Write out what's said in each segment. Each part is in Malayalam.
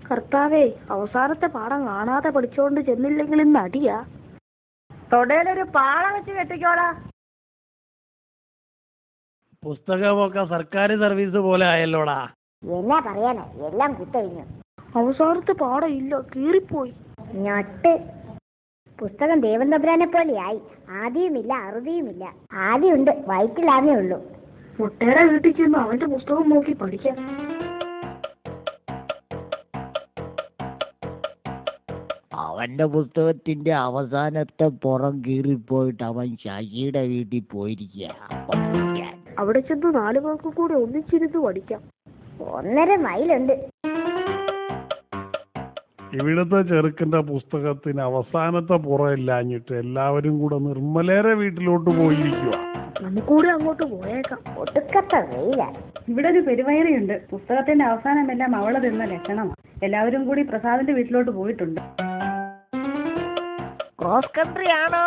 കർത്താവേ, അവസാനത്തെ പാഠം കാണാതെ പഠിച്ചോണ്ട് ചെന്നില്ലെങ്കിൽ ഇന്ന് അടിയാ. തൊടയിലൊരു പാള വെച്ച് കെട്ടിക്കോടാ. പുസ്തകമൊക്കെ സർക്കാർ സർവീസ് പോലെ ആയല്ലോടാ. എന്നാ പറയാനാ, എല്ലാം കുത്തഴിഞ്ഞു. അവസാനത്തെ പാഠം ഇല്ല, കീറിപ്പോയി. ഞൊട്ട്. പുസ്തകം ദേവൻ തമ്പുരാനെ പോലെയായി. ആദിയുമില്ല അറുതിയുമില്ല. ആദിയുണ്ട്, വയറ്റിലാന്നേ ഉള്ളൂ. മുട്ടയുടെ വീട്ടിൽ ചെന്ന് അവന്റെ പുസ്തകം നോക്കി പഠിക്കാം. അവന്റെ പുസ്തകത്തിന്റെ അവസാനത്തെ പുറം കീറിപ്പോയിട്ട് അവൻ ശശിയുടെ വീട്ടിൽ പോയിരിക്കുക. അവിടെ ചെന്ന് 4 പേർക്ക് കൂടെ ഒന്നിച്ചിരുന്ന് പഠിക്കാം. 1.5 മൈലുണ്ട്. ഇവിടുത്തെ ചെറുക്കന്റെ പുസ്തകത്തിന് അവസാനത്തെ പുറമില്ലാഞ്ഞിട്ട് എല്ലാവരും കൂടെ നിർമ്മലേരെ വീട്ടിലോട്ട് പോയിരിക്കുക. നമുക്കൂടെ അങ്ങോട്ട് പോയേക്കാം. ഒടുക്കത്തെ വെയില. ഇവിടെ ഒരു പെരുവയറയുണ്ട്. പുസ്തകത്തിന്റെ അവസാനമെല്ലാം അവള് തിന്ന ലക്ഷണമാണ്. എല്ലാവരും കൂടി പ്രസാദിന്റെ വീട്ടിലോട്ട് പോയിട്ടുണ്ട്. ക്രോസ് കൺട്രി ആണോ?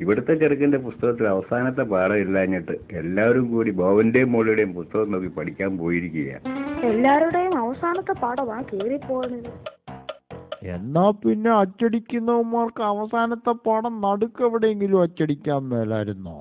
ഇവിടുത്തെ ചെറുക്കന്റെ പുസ്തകത്തിൽ അവസാനത്തെ പാഠം ഇല്ലാഞ്ഞിട്ട് എല്ലാവരും കൂടി ബോവന്റെയും മോളുടെയും പുസ്തകം നോക്കി പഠിക്കാൻ പോയിരിക്കുകയാണ്. എല്ലാവരുടെയും അവസാനത്തെ പാഠമാണ് കീറിപ്പോയത്. എന്നാ പിന്നെ അച്ചടിക്കുന്നവന്മാർക്ക് അവസാനത്തെ പാഠം നടുക്കെവിടെയെങ്കിലും അച്ചടിക്കാൻ മേലായിരുന്നോ?